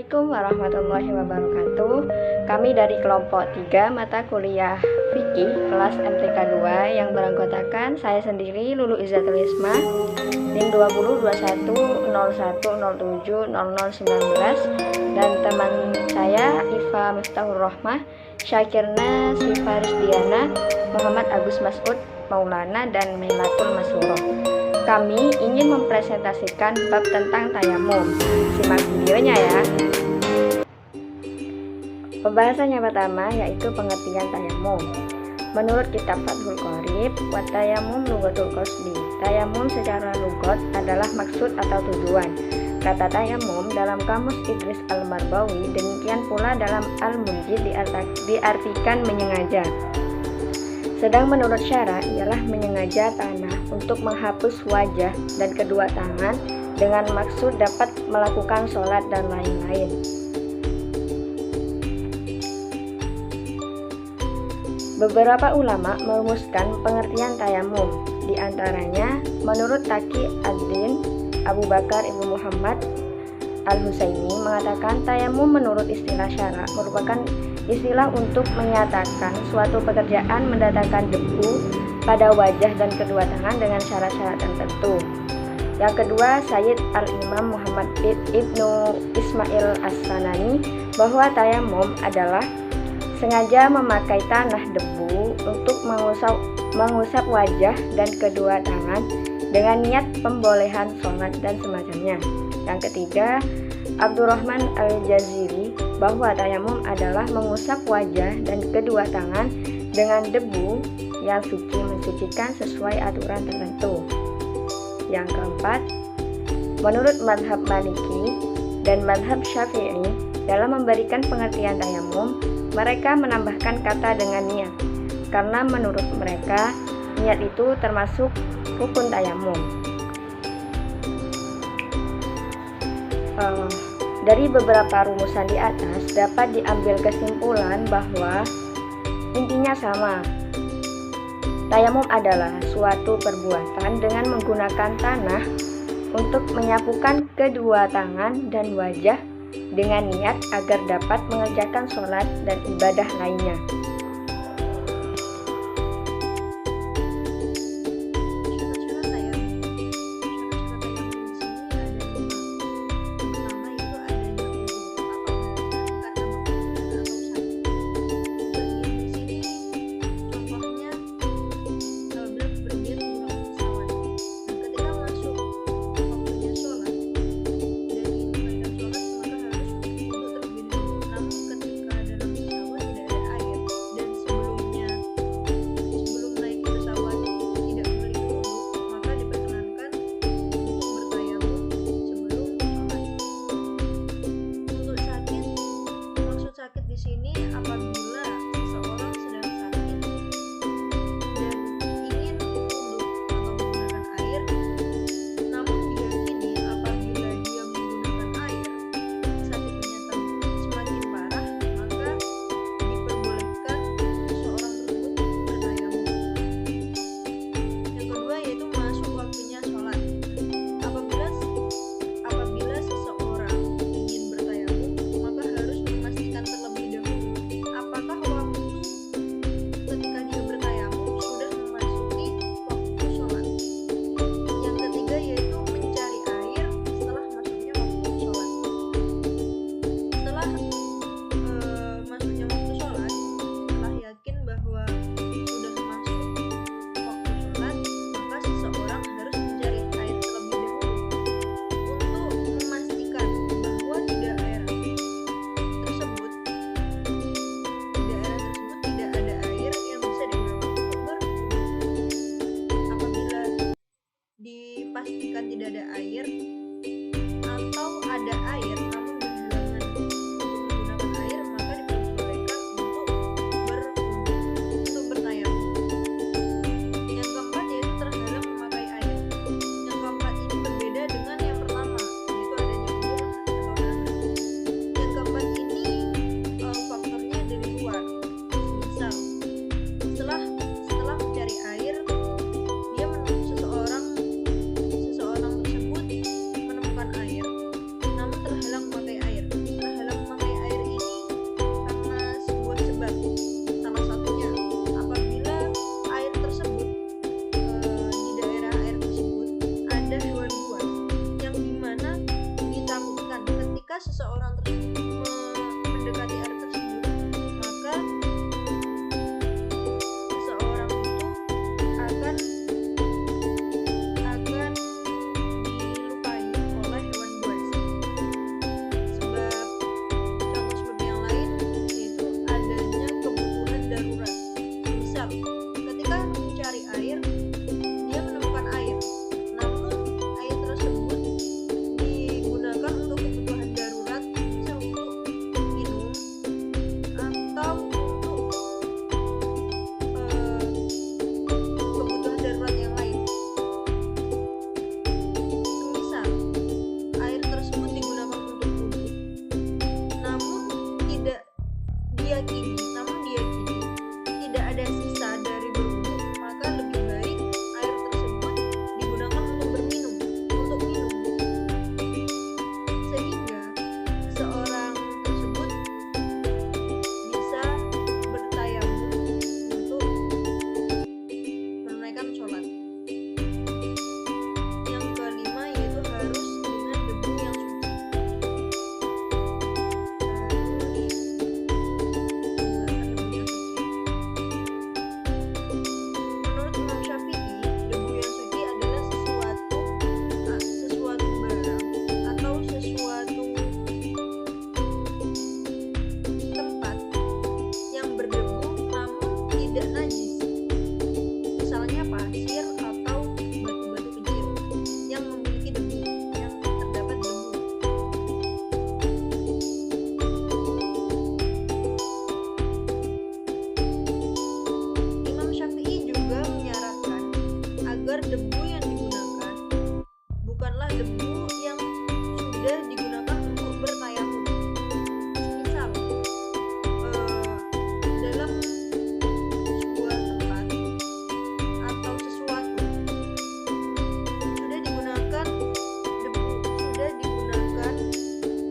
Assalamualaikum warahmatullahi wabarakatuh. Kami dari kelompok 3 mata kuliah Fikih kelas MTK 2 yang beranggotakan saya sendiri Lulu Izzatul Isma, NIM 202101070019 dan teman saya Iva Miftahur Rohmah, Syakirna Sifaris Diana, Muhammad Agus Mas'ud Maulana dan Mailatul Masuro. Kami ingin mempresentasikan bab tentang tayamum. Simak videonya ya. Pembahasan yang pertama yaitu pengertian tayamum. Menurut kitab Fathul Qorib, wa tayamum lughatul qasdi. Tayamum secara lugat adalah maksud atau tujuan. Kata tayamum dalam kamus Idris Al-Marbawi, demikian pula dalam Al-Munjid diartikan menyengaja. Sedang menurut syara ialah menyengaja tanah untuk menghapus wajah dan kedua tangan dengan maksud dapat melakukan sholat dan lain-lain. Beberapa ulama merumuskan pengertian tayamum, di antaranya menurut Taqi ad-Din Abu Bakar Ibnu Muhammad Al-Husaini mengatakan tayamum menurut istilah syara merupakan istilah untuk menyatakan suatu pekerjaan mendatangkan debu pada wajah dan kedua tangan dengan syarat-syarat tertentu. Yang kedua, Sayyid Al-Imam Muhammad Ibnu Ismail As-Sanani bahwa tayamum adalah sengaja memakai tanah debu untuk mengusap wajah dan kedua tangan dengan niat pembolehan sholat dan semacamnya. Yang ketiga, Abdurrahman Al-Jaziri bahwa tayamum adalah mengusap wajah dan kedua tangan dengan debu yang suci mensucikan sesuai aturan tertentu. Yang keempat, menurut madhab Maliki dan madhab Syafi'i dalam memberikan pengertian tayamum, mereka menambahkan kata dengan niat, karena menurut mereka niat itu termasuk rukun tayamum. Dari beberapa rumusan di atas dapat diambil kesimpulan bahwa intinya sama. Tayamum adalah suatu perbuatan dengan menggunakan tanah untuk menyapukan kedua tangan dan wajah dengan niat agar dapat mengerjakan sholat dan ibadah lainnya. Pastikan tidak ada air atau ada air namun berhalangan untuk menggunakan air, maka diperbolehkan untuk bertayamum. Yang keempat yaitu terhalang memakai air. Yang keempat ini berbeda dengan yang pertama, yaitu adanya udzur atau halangan. Yang keempat ini faktornya dari luar. Misal setelah mencari air, seseorang tersebut menyelesaikan sholat. Yang kelima yaitu harus dengan debu yang suci. Menurut Imam Syafi'i, debu yang suci adalah sesuatu barang atau sesuatu tempat yang berdebu namun tidak najis. Misalnya pasir atau batu-batu kecil yang memiliki debu, yang terdapat debu. Imam Syafi'i juga menyarankan agar debu yang digunakan bukanlah debu yang sudah digunakan untuk bertayamum. Misal, dalam sebuah tempat atau sesuatu sudah digunakan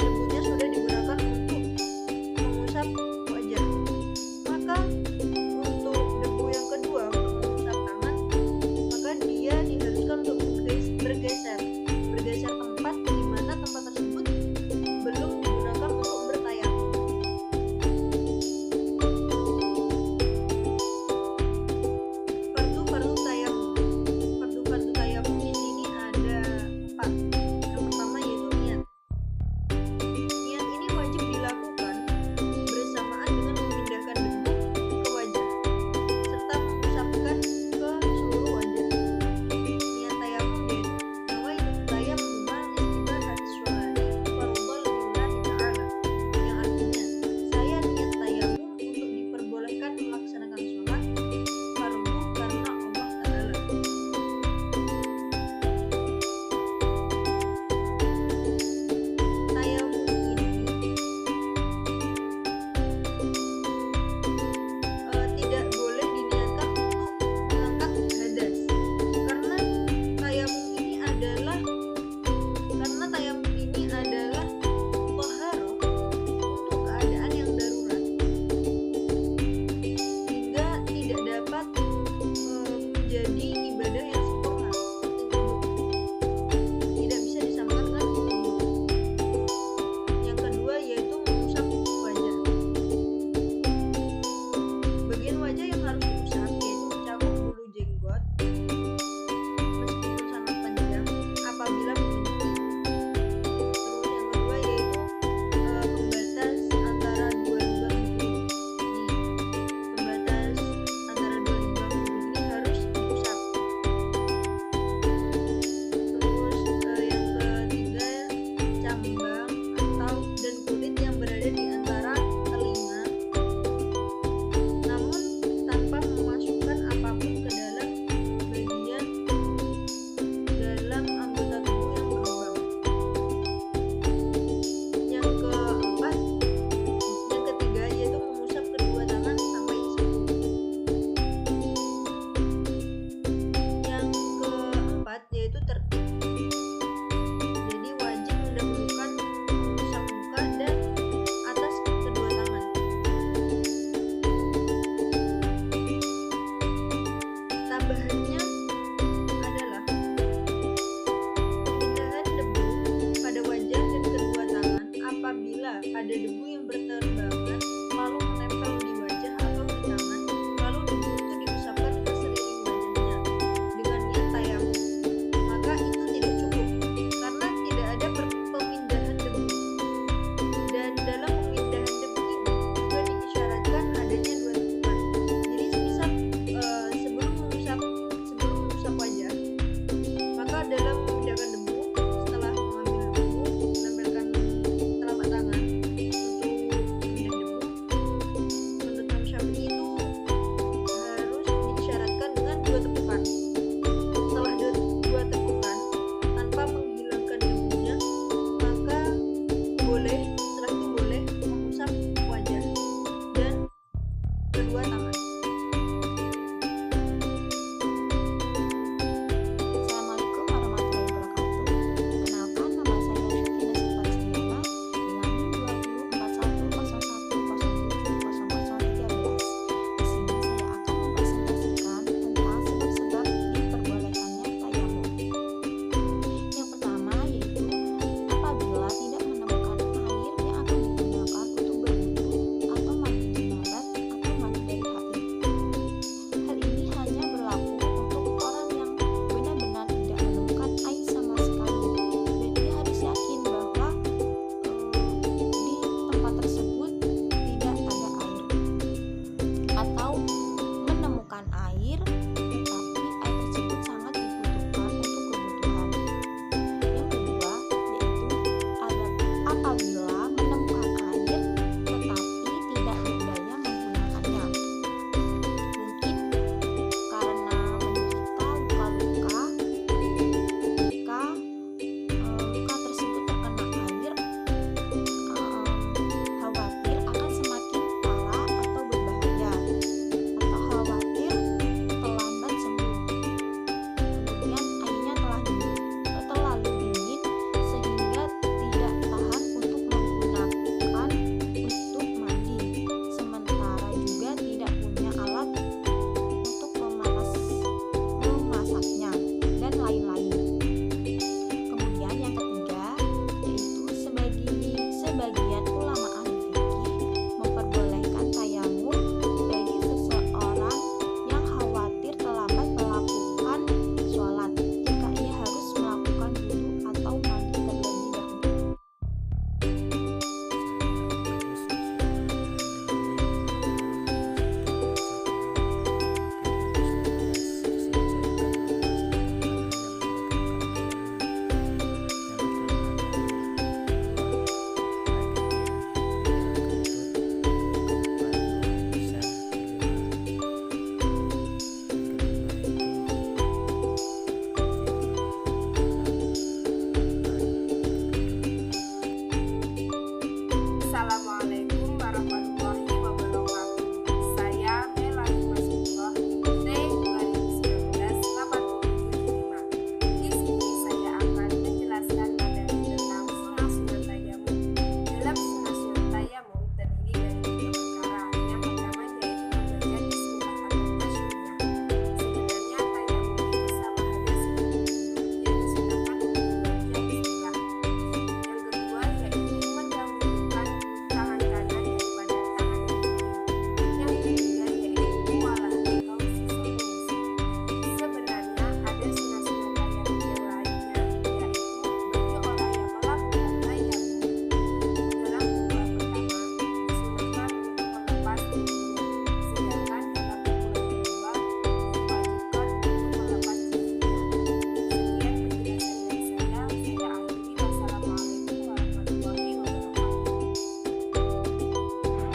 debunya sudah digunakan untuk mengusap wajah. Maka untuk debu yang kedua untuk mengusap tangan, maka dia diharuskan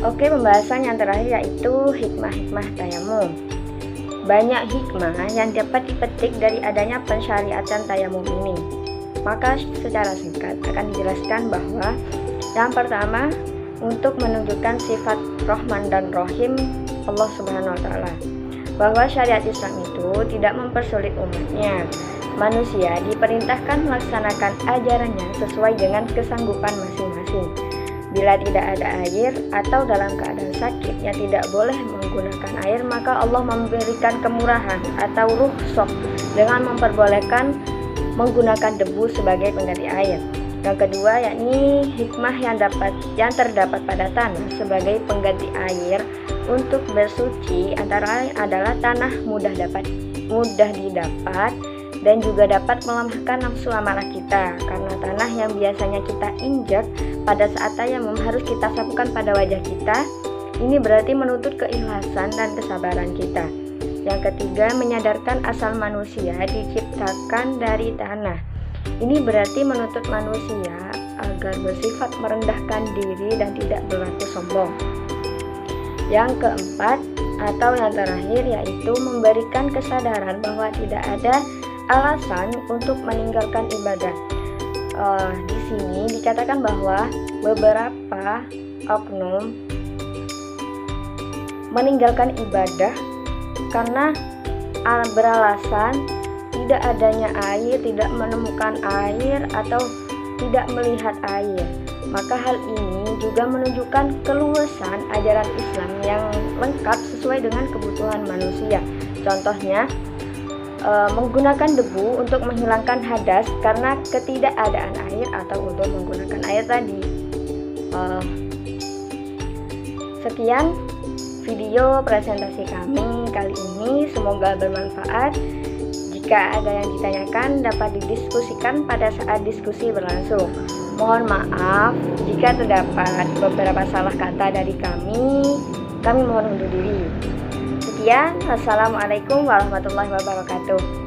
Oke, pembahasan yang terakhir yaitu hikmah-hikmah tayamum. Banyak hikmah yang dapat dipetik dari adanya pensyariatan tayamum ini. Maka secara singkat akan dijelaskan bahwa yang pertama, untuk menunjukkan sifat Rahman dan Rahim Allah Subhanahu wa taala, bahwa syariat Islam itu tidak mempersulit umatnya. Manusia diperintahkan melaksanakan ajarannya sesuai dengan kesanggupan masing-masing. Bila tidak ada air atau dalam keadaan sakit yang tidak boleh menggunakan air, maka Allah memberikan kemurahan atau rukhsah dengan memperbolehkan menggunakan debu sebagai pengganti air. Yang kedua yakni hikmah yang terdapat pada tanah sebagai pengganti air untuk bersuci, antara lain adalah tanah mudah didapat dan juga dapat melemahkan nafsu amarah kita, karena tanah yang biasanya kita injak pada saat tayamum harus kita sapukan pada wajah kita. Ini berarti menuntut keikhlasan dan kesabaran kita. Yang ketiga, menyadarkan asal manusia diciptakan dari tanah. Ini berarti menuntut manusia agar bersifat merendahkan diri dan tidak berlaku sombong. Yang keempat atau yang terakhir yaitu memberikan kesadaran bahwa tidak ada alasan untuk meninggalkan ibadah. Di sini dikatakan bahwa beberapa oknum meninggalkan ibadah karena beralasan tidak adanya air, tidak menemukan air, atau tidak melihat air. Maka hal ini juga menunjukkan keluasan ajaran Islam yang lengkap sesuai dengan kebutuhan manusia. Contohnya, menggunakan debu untuk menghilangkan hadas karena ketidakadaan air, atau untuk menggunakan air tadi. Sekian video presentasi kami kali ini, semoga bermanfaat. Jika ada yang ditanyakan dapat didiskusikan pada saat diskusi berlangsung. Mohon maaf jika terdapat beberapa salah kata dari kami mohon undur diri. Sekian, wassalamualaikum warahmatullahi wabarakatuh.